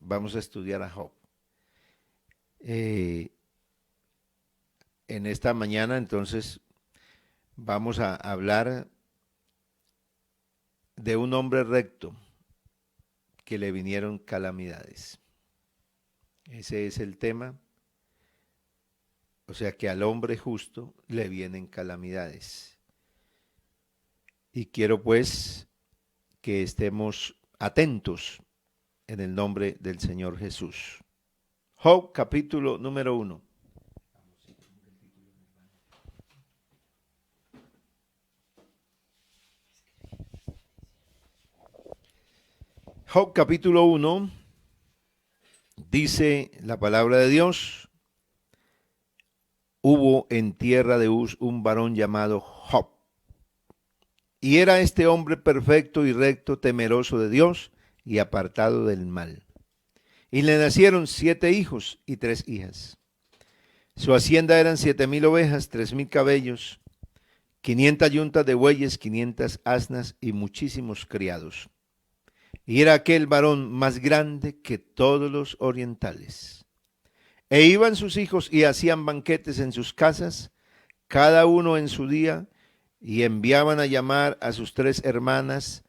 vamos a estudiar a Job. En esta mañana entonces vamos a hablar de un hombre recto que le vinieron calamidades. Ese es el tema. O sea que al hombre justo le vienen calamidades. Y quiero pues que estemos atentos en el nombre del Señor Jesús. Job capítulo número 1. Job capítulo 1 dice la palabra de Dios: hubo en tierra de Uz un varón llamado Job, y era este hombre perfecto y recto, temeroso de Dios y apartado del mal. Y le nacieron 7 hijos y 3 hijas. Su hacienda eran 7,000 ovejas, 3,000 caballos, 500 yuntas de bueyes, 500 asnas y muchísimos criados. Y era aquel varón más grande que todos los orientales. E iban sus hijos y hacían banquetes en sus casas, cada uno en su día, y enviaban a llamar a sus 3 hermanas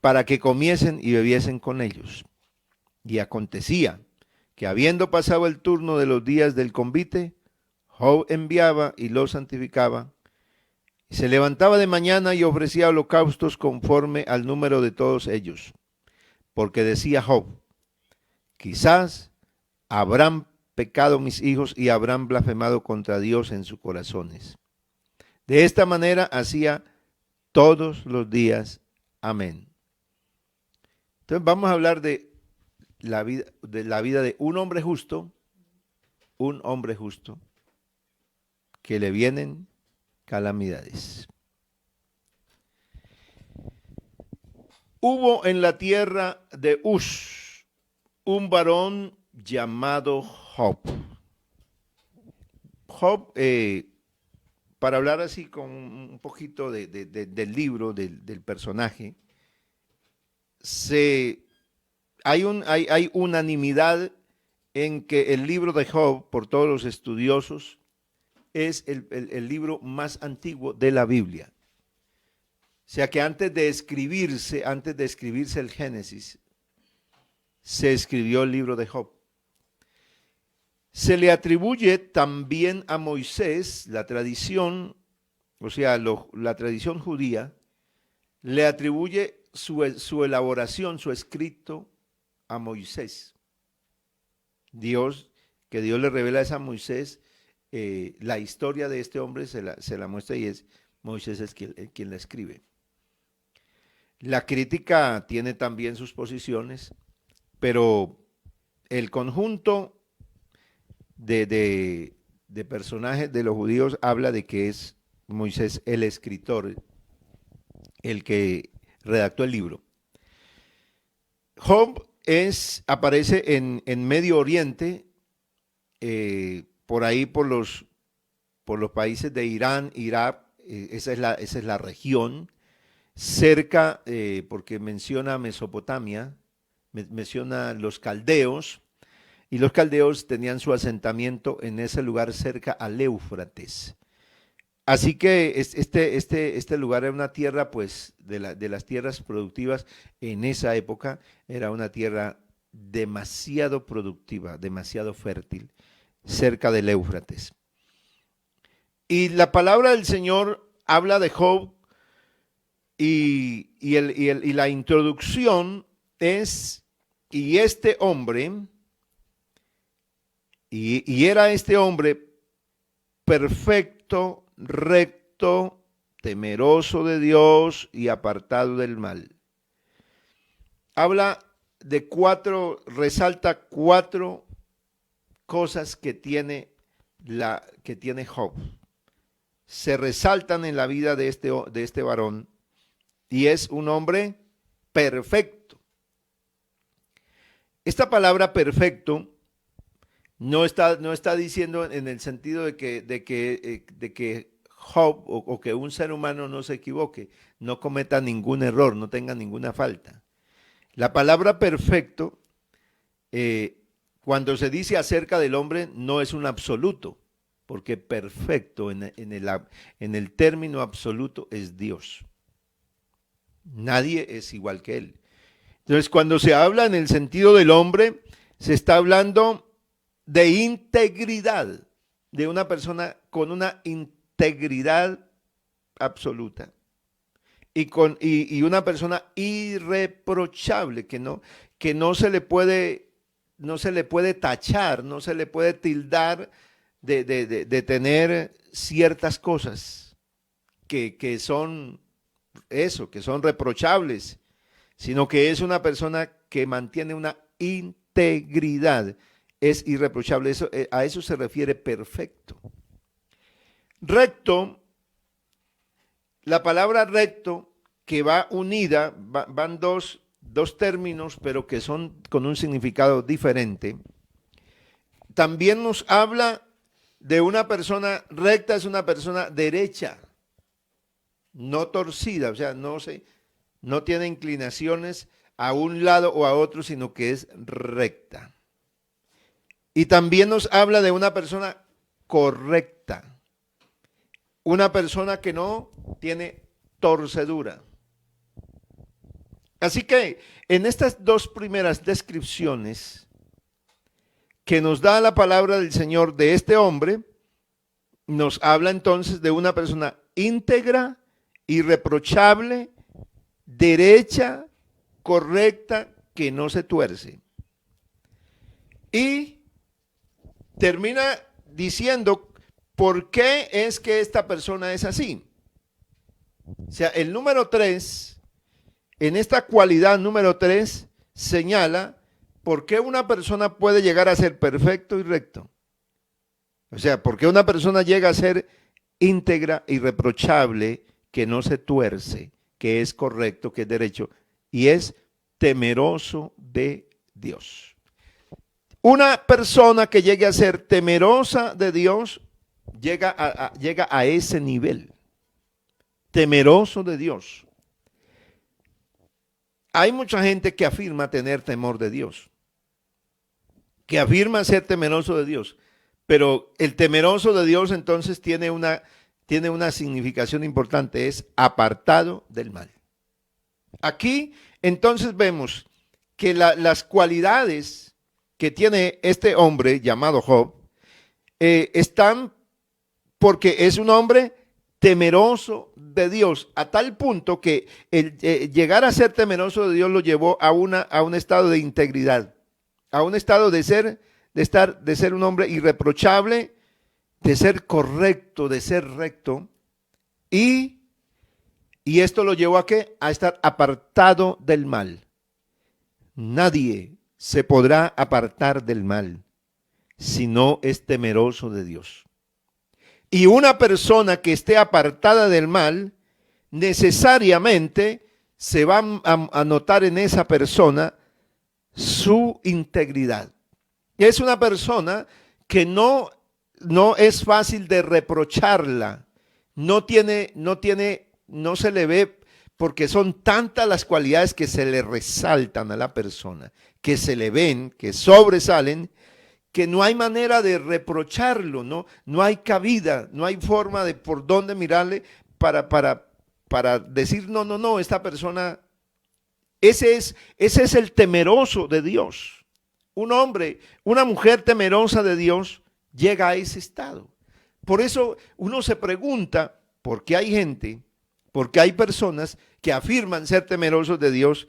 para que comiesen y bebiesen con ellos. Y acontecía que habiendo pasado el turno de los días del convite, Job enviaba y los santificaba, y se levantaba de mañana y ofrecía holocaustos conforme al número de todos ellos. Porque decía Job: quizás habrán pecado mis hijos y habrán blasfemado contra Dios en sus corazones. De esta manera hacía todos los días. Amén. Entonces vamos a hablar de la vida de un hombre justo que le vienen calamidades. Hubo en la tierra de Uz un varón llamado Job. Job, para hablar así con un poquito del libro, del personaje, hay unanimidad en que el libro de Job, por todos los estudiosos, es el libro más antiguo de la Biblia. O sea que antes de escribirse el Génesis, se escribió el libro de Job. Se le atribuye también a Moisés la tradición, o sea, la tradición judía, le atribuye su elaboración, su escrito a Moisés. Que Dios le revela a Moisés la historia de este hombre, se la muestra, y Moisés es quien la escribe. La crítica tiene también sus posiciones, pero el conjunto de personajes de los judíos habla de que es Moisés el escritor, el que redactó el libro. Job aparece en Medio Oriente, por ahí por los países de Irán, Irak, esa es la región, cerca, porque menciona Mesopotamia, menciona los caldeos, y los caldeos tenían su asentamiento en ese lugar cerca al Éufrates. Así que este lugar era una tierra, pues, de las tierras productivas en esa época, era una tierra demasiado productiva, demasiado fértil, cerca del Éufrates. Y la palabra del Señor habla de Job, y la introducción es: y este hombre, y era este hombre perfecto, recto, temeroso de Dios y apartado del mal. Habla de resalta 4 cosas que tiene Job. Se resaltan en la vida de este varón, y es un hombre perfecto. Esta palabra perfecto no está diciendo en el sentido de que Job o que un ser humano no se equivoque, no cometa ningún error, no tenga ninguna falta. La palabra perfecto cuando se dice acerca del hombre no es un absoluto, porque perfecto en el término absoluto es Dios. Nadie es igual que Él. Entonces, cuando se habla en el sentido del hombre, se está hablando de integridad, de una persona con una integridad absoluta y una persona irreprochable que no se le puede tachar, no se le puede tildar de tener ciertas cosas que son eso, que son reprochables, sino que es una persona que mantiene una integridad, es irreprochable. A eso se refiere perfecto. Recto, la palabra recto que va unida, van dos términos, pero que son con un significado diferente. También nos habla de una persona recta, es una persona derecha, no torcida, o sea, no tiene inclinaciones a un lado o a otro, sino que es recta. Y también nos habla de una persona correcta, una persona que no tiene torcedura. Así que en estas dos primeras descripciones que nos da la palabra del Señor de este hombre, nos habla entonces de una persona íntegra, irreprochable, derecha, correcta, que no se tuerce. Y termina diciendo por qué es que esta persona es así. O sea, el número 3, en esta cualidad número 3, señala por qué una persona puede llegar a ser perfecto y recto. O sea, por qué una persona llega a ser íntegra, irreprochable, que no se tuerce, que es correcto, que es derecho, y es temeroso de Dios. Una persona que llegue a ser temerosa de Dios llega a ese nivel, temeroso de Dios. Hay mucha gente que afirma tener temor de Dios, que afirma ser temeroso de Dios, pero el temeroso de Dios entonces tiene una significación importante, es apartado del mal. Aquí entonces vemos que las cualidades que tiene este hombre llamado Job están porque es un hombre temeroso de Dios, a tal punto que el llegar a ser temeroso de Dios lo llevó a un estado de integridad, a un estado de ser un hombre irreprochable, de ser correcto, de ser recto, y esto lo llevó a ¿qué? A estar apartado del mal. Nadie se podrá apartar del mal si no es temeroso de Dios. Y una persona que esté apartada del mal, necesariamente se va a notar en esa persona su integridad. Es una persona que no es fácil de reprocharla, no se le ve, porque son tantas las cualidades que se le resaltan a la persona, que se le ven, que sobresalen, que no hay manera de reprocharlo, no hay cabida, no hay forma de por dónde mirarle para decir no, esta persona, ese es el temeroso de Dios. Un hombre, una mujer temerosa de Dios llega a ese estado. Por eso uno se pregunta por qué hay personas que afirman ser temerosos de Dios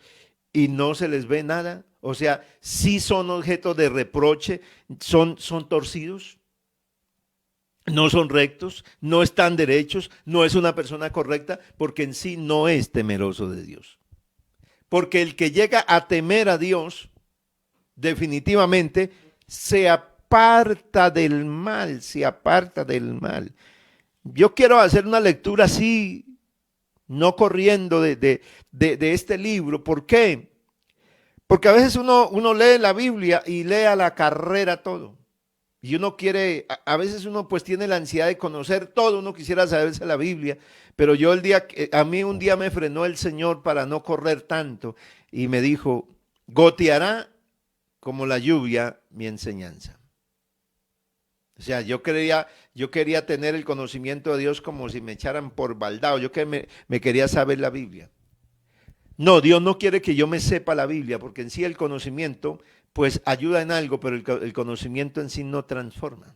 y no se les ve nada. O sea, sí son objeto de reproche, son torcidos, no son rectos, no están derechos, no es una persona correcta, porque en sí no es temeroso de Dios. Porque el que llega a temer a Dios, definitivamente se aparta del mal, se aparta del mal. Yo quiero hacer una lectura así, no corriendo de este libro. ¿Por qué? Porque a veces uno lee la Biblia y lee a la carrera todo. Y uno quiere, a veces uno pues tiene la ansiedad de conocer todo, uno quisiera saberse la Biblia, pero a mí un día me frenó el Señor para no correr tanto y me dijo, goteará como la lluvia mi enseñanza. O sea, yo quería tener el conocimiento de Dios como si me echaran por baldado. Yo que me quería saber la Biblia. No, Dios no quiere que yo me sepa la Biblia, porque en sí el conocimiento, pues ayuda en algo, pero el conocimiento en sí no transforma.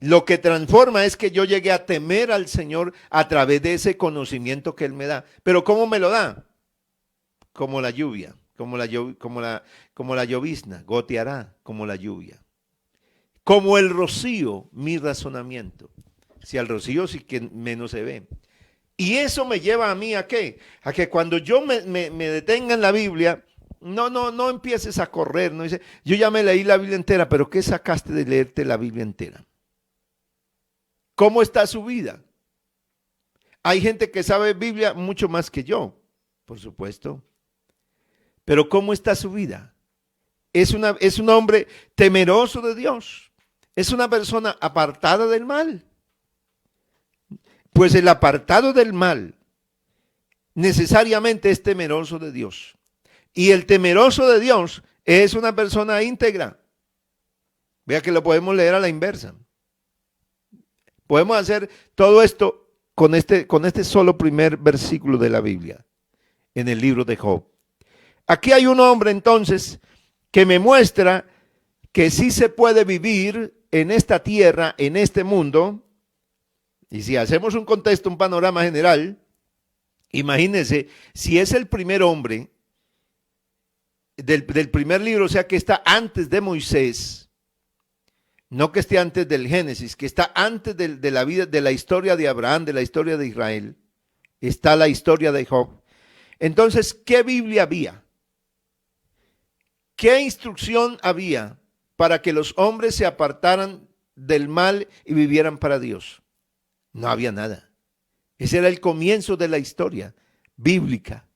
Lo que transforma es que yo llegué a temer al Señor a través de ese conocimiento que Él me da. Pero ¿cómo me lo da? Como la lluvia, como la llovizna, goteará como la lluvia. Como el rocío, mi razonamiento. Si al rocío sí que menos se ve. Y eso me lleva a mí ¿a qué? A que cuando yo me detenga en la Biblia, no empieces a correr. No dice, yo ya me leí la Biblia entera, pero ¿qué sacaste de leerte la Biblia entera? ¿Cómo está su vida? Hay gente que sabe Biblia mucho más que yo, por supuesto. Pero ¿cómo está su vida? Es un hombre temeroso de Dios. Es una persona apartada del mal. Pues el apartado del mal necesariamente es temeroso de Dios. Y el temeroso de Dios es una persona íntegra. Vea que lo podemos leer a la inversa. Podemos hacer todo esto con este solo primer versículo de la Biblia, en el libro de Job. Aquí hay un hombre entonces que me muestra que sí se puede vivir en esta tierra, en este mundo. Y si hacemos un contexto, un panorama general, imagínense, si es el primer hombre del primer libro, o sea que está antes de Moisés, no que esté antes del Génesis, que está antes de la vida, de la historia de Abraham, de la historia de Israel, está la historia de Job. Entonces, ¿qué Biblia había? ¿Qué instrucción había para que los hombres se apartaran del mal y vivieran para Dios? No había nada. Ese era el comienzo de la historia bíblica.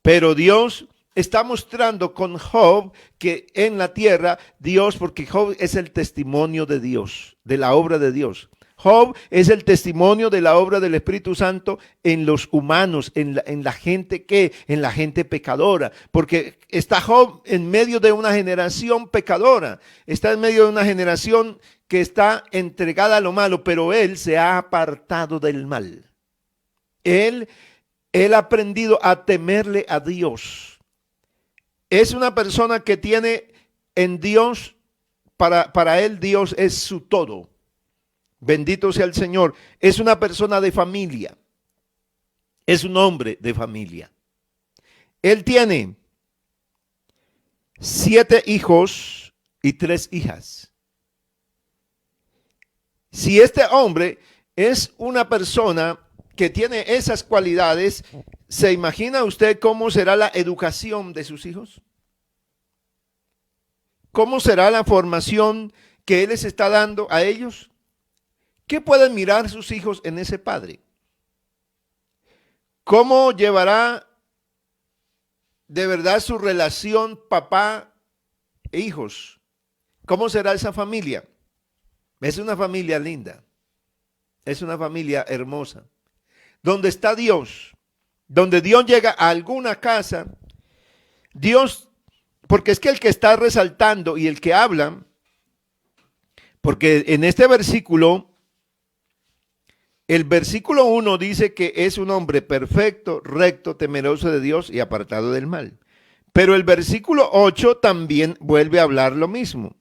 Pero Dios está mostrando con Job que en la tierra Dios, porque Job es el testimonio de Dios, de la obra de Dios. Job es el testimonio de la obra del Espíritu Santo en los humanos, en la gente en la gente pecadora, porque está Job en medio de una generación pecadora, está en medio de una generación que está entregada a lo malo, pero él se ha apartado del mal. Él ha aprendido a temerle a Dios. Es una persona que tiene en Dios, para él Dios es su todo. Bendito sea el Señor. Es una persona de familia. Es un hombre de familia. Él tiene 7 hijos y 3 hijas. Si este hombre es una persona que tiene esas cualidades, ¿se imagina usted cómo será la educación de sus hijos? ¿Cómo será la formación que él les está dando a ellos? ¿Qué pueden mirar sus hijos en ese padre? ¿Cómo llevará de verdad su relación papá e hijos? ¿Cómo será esa familia? Es una familia linda, es una familia hermosa, donde está Dios, donde Dios llega a alguna casa, Dios, porque es que el que está resaltando y el que habla, porque en este versículo, el versículo 1 dice que es un hombre perfecto, recto, temeroso de Dios y apartado del mal. Pero el versículo 8 también vuelve a hablar lo mismo.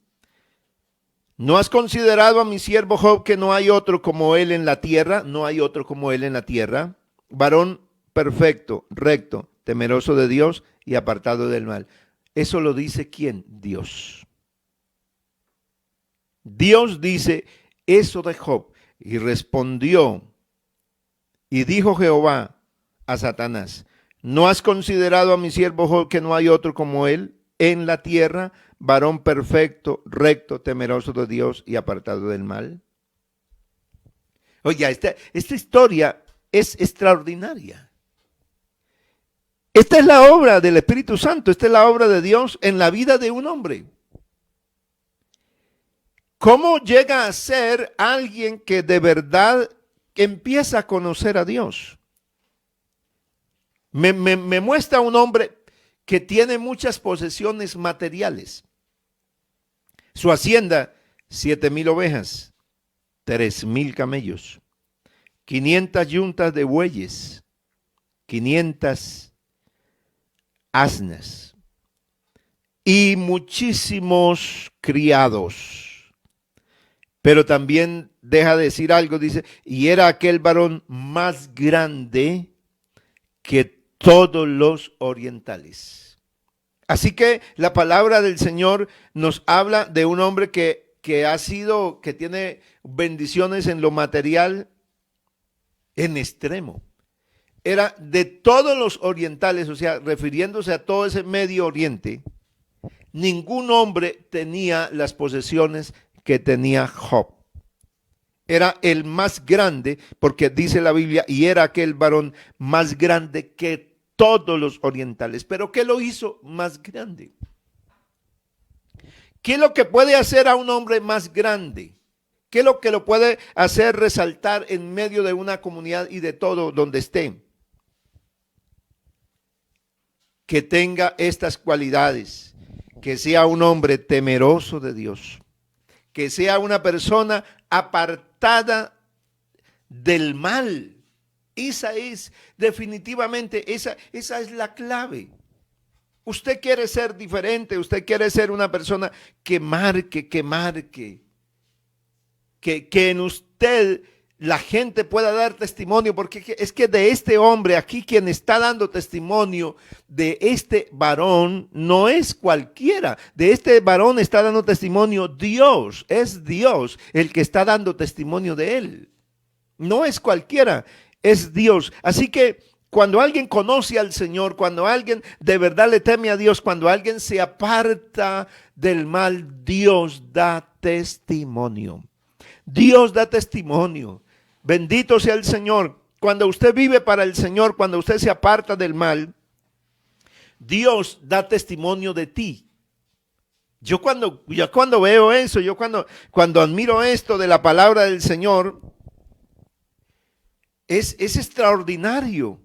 ¿No has considerado a mi siervo Job, que no hay otro como él en la tierra? No hay otro como él en la tierra. Varón perfecto, recto, temeroso de Dios y apartado del mal. ¿Eso lo dice quién? Dios. Dios dice eso de Job. Y respondió y dijo Jehová a Satanás: ¿no has considerado a mi siervo Job, que no hay otro como él en la tierra, varón perfecto, recto, temeroso de Dios y apartado del mal? Oiga, esta historia es extraordinaria. Esta es la obra del Espíritu Santo, esta es la obra de Dios en la vida de un hombre. ¿Cómo llega a ser alguien que de verdad empieza a conocer a Dios? Me muestra un hombre que tiene muchas posesiones materiales. Su hacienda, 7,000 ovejas, 3,000 camellos, 500 yuntas de bueyes, 500 asnas y muchísimos criados. Pero también deja de decir algo, dice, y era aquel varón más grande que todos los orientales. Así que la palabra del Señor nos habla de un hombre que tiene bendiciones en lo material en extremo. Era de todos los orientales, o sea, refiriéndose a todo ese Medio Oriente, ningún hombre tenía las posesiones que tenía Job. Era el más grande, porque dice la Biblia, y era aquel varón más grande que todos los orientales. Pero ¿qué lo hizo más grande? ¿Qué es lo que puede hacer a un hombre más grande? ¿Qué es lo que lo puede hacer resaltar en medio de una comunidad y de todo donde esté? Que tenga estas cualidades, que sea un hombre temeroso de Dios, que sea una persona apartada del mal. Esa es definitivamente, esa es la clave. Usted quiere ser diferente, usted quiere ser una persona que marque, que en usted la gente pueda dar testimonio, porque es que de este hombre aquí, quien está dando testimonio de este varón, no es cualquiera. De este varón está dando testimonio Dios, es Dios el que está dando testimonio de él. No es cualquiera, es Dios. Así que cuando alguien conoce al Señor, cuando alguien de verdad le teme a Dios, cuando alguien se aparta del mal, Dios da testimonio. Dios da testimonio. Bendito sea el Señor. Cuando usted vive para el Señor, cuando usted se aparta del mal, Dios da testimonio de ti. Yo cuando veo eso, cuando admiro esto de la palabra del Señor, es extraordinario.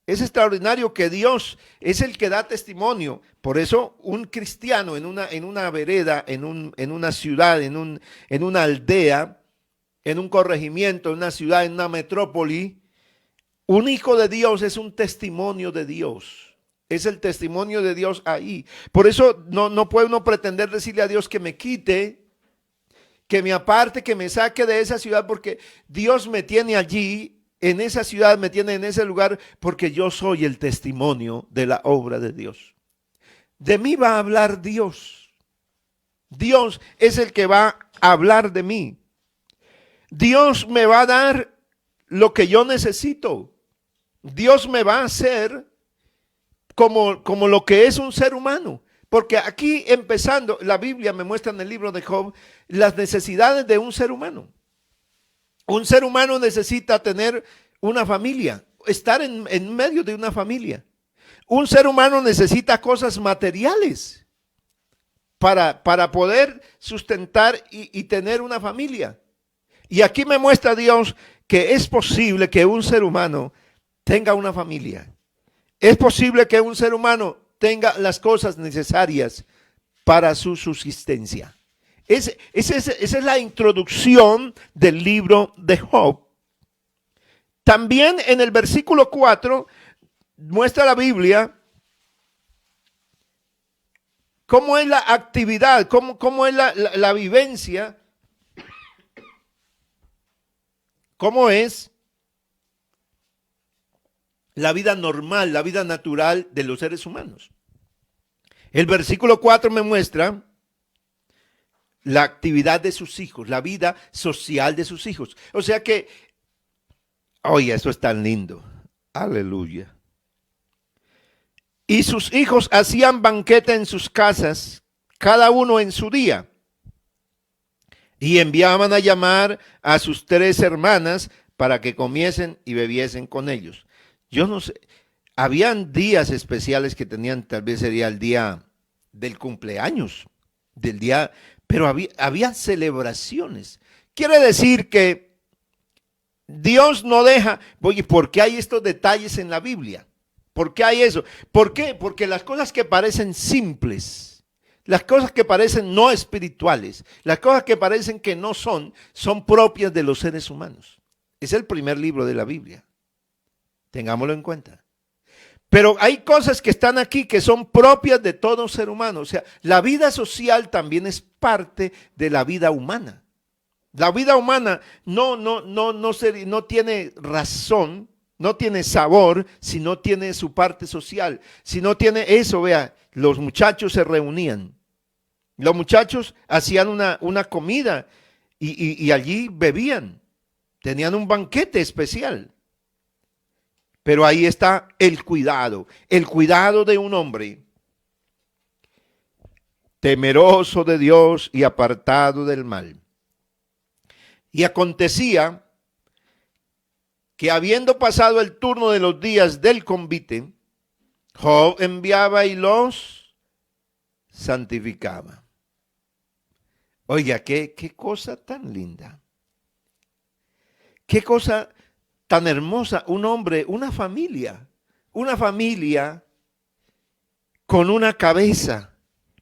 Es extraordinario que Dios es el que da testimonio. Por eso un cristiano en una vereda, en una ciudad, en una aldea, en un corregimiento, en una ciudad, en una metrópoli, un hijo de Dios es un testimonio de Dios. Es el testimonio de Dios ahí. Por eso no puede uno pretender decirle a Dios que me quite, que me aparte, que me saque de esa ciudad, porque Dios me tiene allí, en esa ciudad, me tiene en ese lugar, porque yo soy el testimonio de la obra de Dios. De mí va a hablar Dios. Dios es el que va a hablar de mí. Dios me va a dar lo que yo necesito. Dios me va a hacer como lo que es un ser humano. Porque aquí empezando, la Biblia me muestra en el libro de Job las necesidades de un ser humano. Un ser humano necesita tener una familia, estar en medio de una familia. Un ser humano necesita cosas materiales para poder sustentar y tener una familia. Y aquí me muestra Dios que es posible que un ser humano tenga una familia. Es posible que un ser humano tenga las cosas necesarias para su subsistencia. Esa es la introducción del libro de Job. También en el versículo 4 muestra la Biblia cómo es la actividad, cómo es la vivencia, cómo es la vida normal, la vida natural de los seres humanos. El versículo 4 me muestra la actividad de sus hijos, la vida social de sus hijos. O sea que, oye, eso es tan lindo. Aleluya. Y sus hijos hacían banquete en sus casas, cada uno en su día. Y enviaban a llamar a sus 3 hermanas para que comiesen y bebiesen con ellos. Yo no sé, habían días especiales que tenían, tal vez sería el día del cumpleaños, del día, pero había celebraciones. Quiere decir que Dios no deja, oye, ¿por qué hay estos detalles en la Biblia? ¿Por qué hay eso? ¿Por qué? Porque las cosas que parecen simples, las cosas que parecen no espirituales, las cosas que parecen que no son, son propias de los seres humanos. Es el primer libro de la Biblia. Tengámoslo en cuenta. Pero hay cosas que están aquí que son propias de todo ser humano. O sea, la vida social también es parte de la vida humana. La vida humana no tiene razón, no tiene sabor si no tiene su parte social. Si no tiene eso, vea, los muchachos se reunían. Los muchachos hacían una comida y allí bebían. Tenían un banquete especial. Pero ahí está el cuidado de un hombre temeroso de Dios y apartado del mal. Y acontecía que habiendo pasado el turno de los días del convite, Job enviaba y los santificaba. Oiga, qué cosa tan linda. Qué cosa tan hermosa. Un hombre, una familia con una cabeza.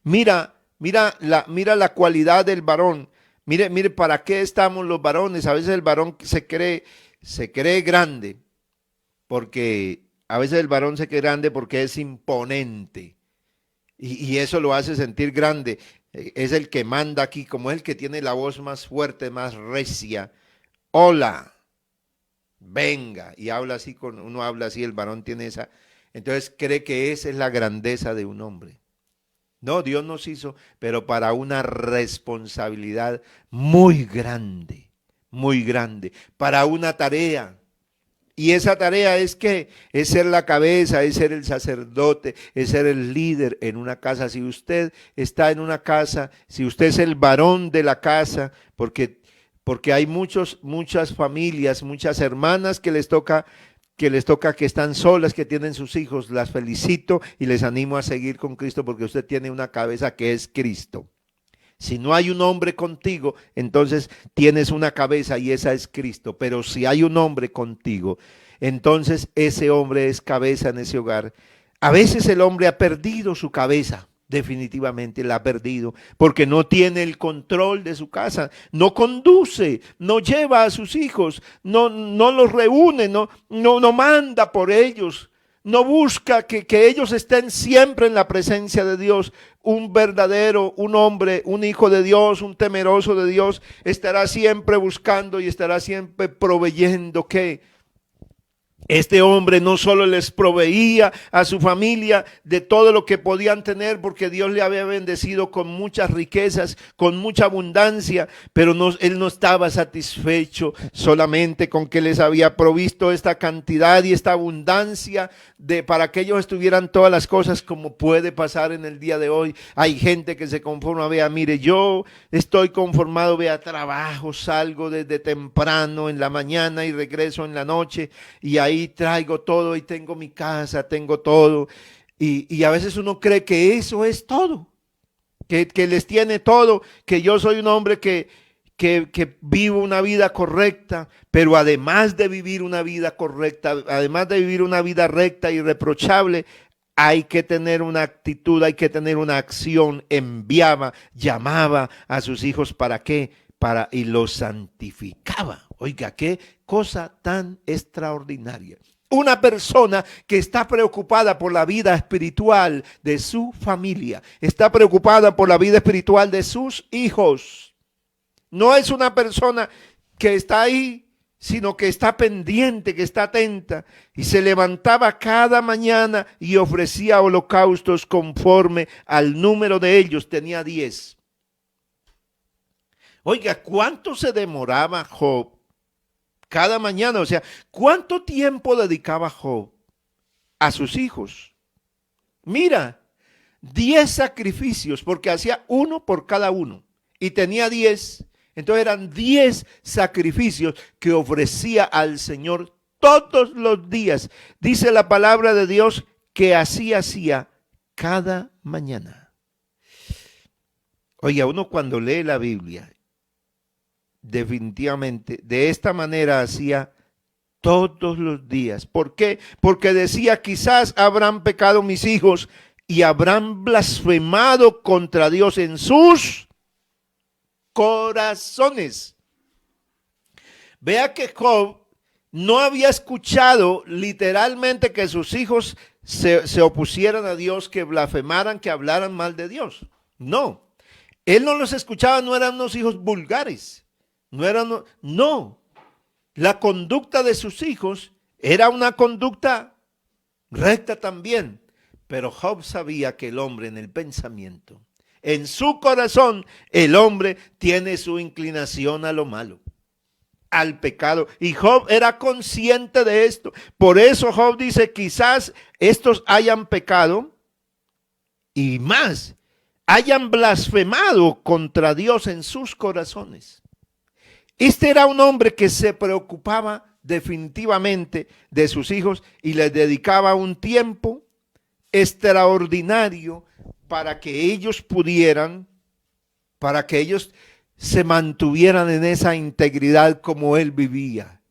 Mira la cualidad del varón. Mire, ¿para qué estamos los varones? A veces el varón se cree grande, porque a veces el varón se cree grande porque es imponente. Y eso lo hace sentir grande. Es el que manda aquí, como es el que tiene la voz más fuerte, más recia. Hola, venga. Y habla así, uno habla así, el varón tiene esa. Entonces cree que esa es la grandeza de un hombre. No, Dios nos hizo, pero para una responsabilidad muy grande, para una tarea. Y esa tarea es que es ser la cabeza, es ser el sacerdote, es ser el líder en una casa. Si usted está en una casa, si usted es el varón de la casa, porque hay muchas familias, muchas hermanas que les toca que están solas, que tienen sus hijos, las felicito y les animo a seguir con Cristo porque usted tiene una cabeza que es Cristo. Si no hay un hombre contigo, entonces tienes una cabeza y esa es Cristo. Pero si hay un hombre contigo, entonces ese hombre es cabeza en ese hogar. A veces el hombre ha perdido su cabeza. Definitivamente la ha perdido porque no tiene el control de su casa, no conduce, no lleva a sus hijos, no los reúne, no manda por ellos, no busca que ellos estén siempre en la presencia de Dios. Un verdadero, un hombre, un hijo de Dios, un temeroso de Dios, estará siempre buscando y estará siempre proveyendo que este hombre no solo les proveía a su familia de todo lo que podían tener, porque Dios le había bendecido con muchas riquezas, con mucha abundancia, pero él no estaba satisfecho solamente con que les había provisto esta cantidad y esta abundancia para que ellos estuvieran todas las cosas, como puede pasar en el día de hoy. Hay gente que se conforma, vea, mire, yo estoy conformado, vea, trabajo, salgo desde temprano en la mañana y regreso en la noche y ahí traigo todo y tengo mi casa, tengo todo. Y a veces uno cree que eso es todo, que les tiene todo, que yo soy un hombre que vivo una vida correcta, pero además de vivir una vida correcta, además de vivir una vida recta y irreprochable, hay que tener una actitud, hay que tener una acción. Enviaba, llamaba a sus hijos, ¿para qué? Y los santificaba. Oiga, qué cosa tan extraordinaria. Una persona que está preocupada por la vida espiritual de su familia, está preocupada por la vida espiritual de sus hijos. No es una persona que está ahí, sino que está pendiente, que está atenta. Y se levantaba cada mañana y ofrecía holocaustos conforme al número de ellos. Tenía 10. Oiga, ¿cuánto se demoraba Job cada mañana? O sea, ¿cuánto tiempo dedicaba Job a sus hijos? Mira, 10 sacrificios, porque hacía uno por cada uno. Y tenía 10. Entonces eran 10 sacrificios que ofrecía al Señor todos los días. Dice la palabra de Dios que así hacía cada mañana. Oiga, uno cuando lee la Biblia, definitivamente, de esta manera hacía todos los días. ¿Por qué? Porque decía, quizás habrán pecado mis hijos y habrán blasfemado contra Dios en sus corazones. Vea que Job no había escuchado literalmente que sus hijos se opusieran a Dios, que blasfemaran, que hablaran mal de Dios. No, él no los escuchaba, no eran unos hijos vulgares. No. La conducta de sus hijos era una conducta recta también. Pero Job sabía que el hombre en el pensamiento, en su corazón, el hombre tiene su inclinación a lo malo, al pecado. Y Job era consciente de esto. Por eso Job dice, quizás estos hayan pecado y más, hayan blasfemado contra Dios en sus corazones. Este era un hombre que se preocupaba definitivamente de sus hijos y les dedicaba un tiempo extraordinario para que ellos se mantuvieran en esa integridad como él vivía.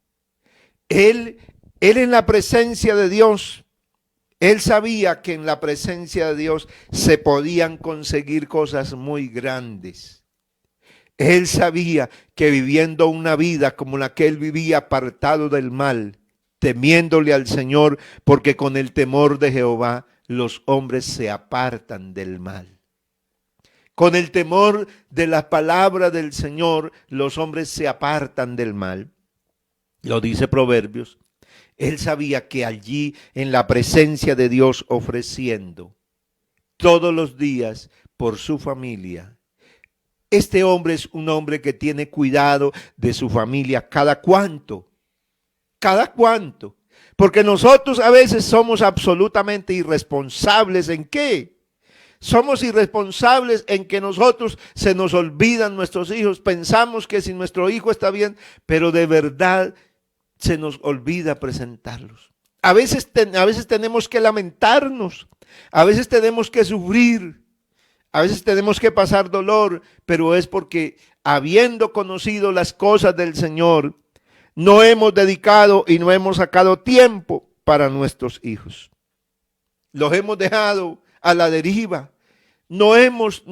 Él en la presencia de Dios, él sabía que en la presencia de Dios se podían conseguir cosas muy grandes. Él sabía que viviendo una vida como la que él vivía, apartado del mal, temiéndole al Señor, porque con el temor de Jehová los hombres se apartan del mal. Con el temor de la palabra del Señor, los hombres se apartan del mal. Lo dice Proverbios. Él sabía que allí en la presencia de Dios, ofreciendo todos los días por su familia. Este hombre es un hombre que tiene cuidado de su familia. ¿Cada cuánto? ¿Cada cuánto? Porque nosotros a veces somos absolutamente irresponsables. ¿En qué? Somos irresponsables en que nosotros se nos olvidan nuestros hijos. Pensamos que si nuestro hijo está bien, pero de verdad se nos olvida presentarlos. A veces tenemos que lamentarnos. A veces tenemos que sufrir. A veces tenemos que pasar dolor, pero es porque habiendo conocido las cosas del Señor, no hemos dedicado y no hemos sacado tiempo para nuestros hijos. Los hemos dejado a la deriva. No hemos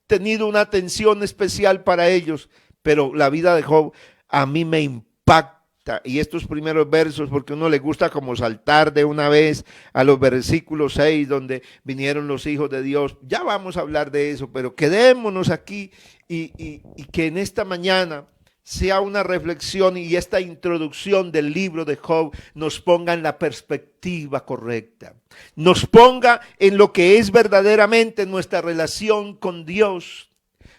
tenido una atención especial para ellos, pero la vida de Job a mí me impacta. Y estos primeros versos, porque a uno le gusta como saltar de una vez a los versículos 6, donde vinieron los hijos de Dios. Ya vamos a hablar de eso, pero quedémonos aquí y que en esta mañana sea una reflexión y esta introducción del libro de Job nos ponga en la perspectiva correcta, nos ponga en lo que es verdaderamente nuestra relación con Dios,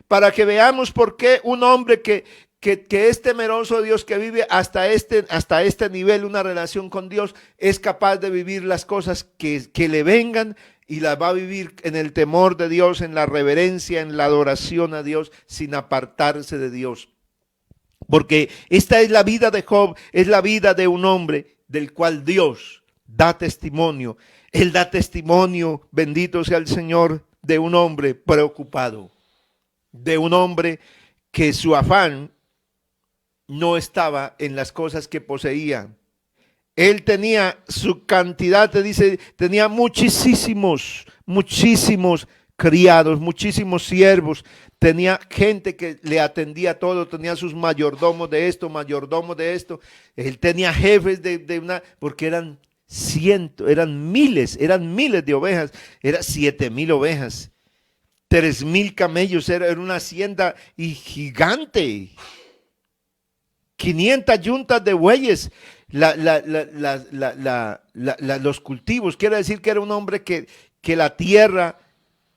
para que veamos por qué un hombre que es temeroso de Dios, que vive hasta este nivel una relación con Dios, es capaz de vivir las cosas que le vengan y las va a vivir en el temor de Dios, en la reverencia, en la adoración a Dios, sin apartarse de Dios. Porque esta es la vida de Job, es la vida de un hombre del cual Dios da testimonio. Él da testimonio, bendito sea el Señor, de un hombre preocupado, de un hombre que su afán no estaba en las cosas que poseía. Él tenía su cantidad, tenía muchísimos criados, muchísimos siervos, tenía gente que le atendía todo, tenía sus mayordomos de esto, él tenía jefes porque eran miles de ovejas, eran 7,000 ovejas, 3,000 camellos, era una hacienda y gigante, 500 yuntas de bueyes, los cultivos, quiere decir que era un hombre que la tierra,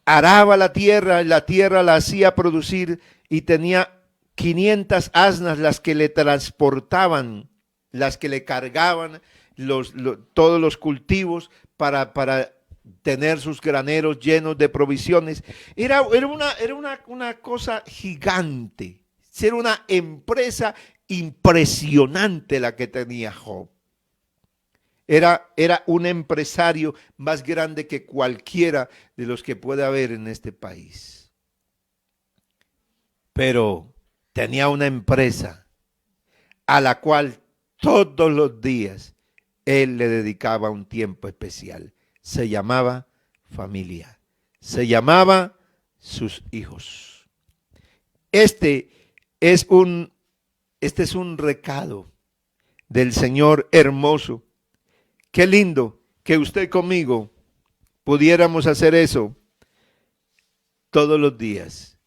araba la tierra la hacía producir y tenía 500 asnas las que le transportaban, las que le cargaban todos los cultivos para tener sus graneros llenos de provisiones. Era una cosa gigante, era una empresa impresionante la que tenía Job. Era un empresario más grande que cualquiera de los que puede haber en este país. Pero tenía una empresa a la cual todos los días, él le dedicaba un tiempo especial. Se llamaba familia. Se llamaba sus hijos. Este es un recado del Señor hermoso. Qué lindo que usted conmigo pudiéramos hacer eso todos los días.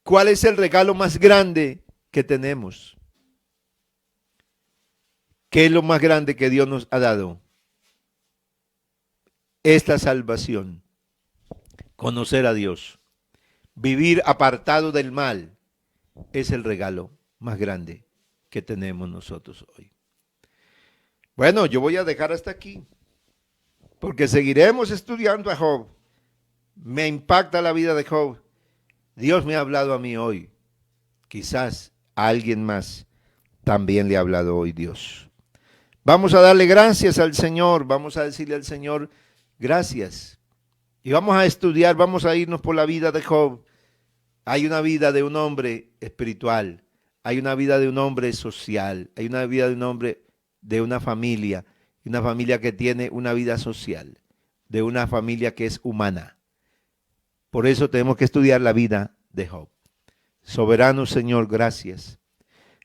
¿Cuál es el regalo más grande que tenemos? ¿Qué es lo más grande que Dios nos ha dado? Esta salvación, conocer a Dios, vivir apartado del mal, es el regalo más grande que tenemos nosotros hoy. Bueno, yo voy a dejar hasta aquí, porque seguiremos estudiando a Job. Me impacta la vida de Job. Dios me ha hablado a mí hoy. Quizás a alguien más también le ha hablado hoy Dios. Vamos a darle gracias al Señor, vamos a decirle al Señor gracias. Y vamos a estudiar, vamos a irnos por la vida de Job. Hay una vida de un hombre espiritual, hay una vida de un hombre social, hay una vida de un hombre de una familia que tiene una vida social, de una familia que es humana. Por eso tenemos que estudiar la vida de Job. Soberano Señor, gracias.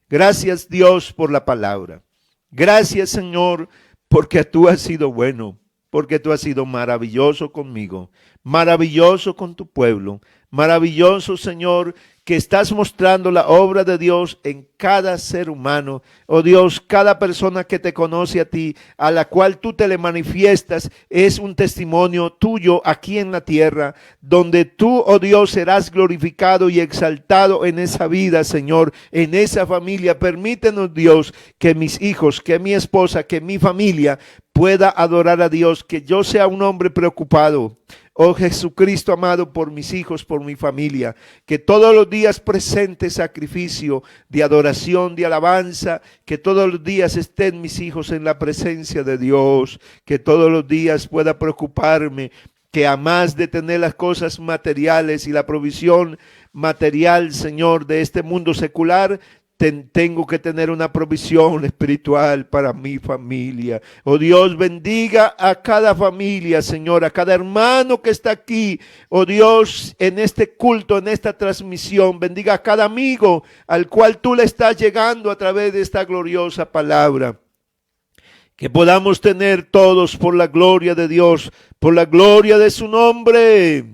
Gracias Dios por la palabra. Gracias Señor porque tú has sido bueno, porque tú has sido maravilloso conmigo, maravilloso con tu pueblo, maravilloso Señor que estás mostrando la obra de Dios en cada ser humano. Oh Dios, cada persona que te conoce a ti, a la cual tú te le manifiestas, es un testimonio tuyo aquí en la tierra, donde tú, oh Dios, serás glorificado y exaltado en esa vida, Señor, en esa familia. Permítenos, Dios, que mis hijos, que mi esposa, que mi familia pueda adorar a Dios, que yo sea un hombre preocupado. Oh Jesucristo amado, por mis hijos, por mi familia, que todos los días presente sacrificio de adoración, de alabanza, que todos los días estén mis hijos en la presencia de Dios, que todos los días pueda preocuparme, que a más de tener las cosas materiales y la provisión material, Señor, de este mundo secular, tengo que tener una provisión espiritual para mi familia. Oh Dios, bendiga a cada familia, Señor, a cada hermano que está aquí. Oh Dios, en este culto, en esta transmisión, bendiga a cada amigo al cual tú le estás llegando a través de esta gloriosa palabra. Que podamos tener todos, por la gloria de Dios, por la gloria de su nombre,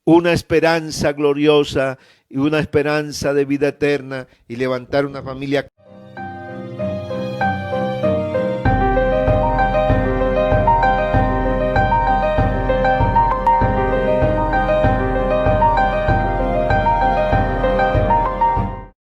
una esperanza gloriosa y una esperanza de vida eterna, y levantar una familia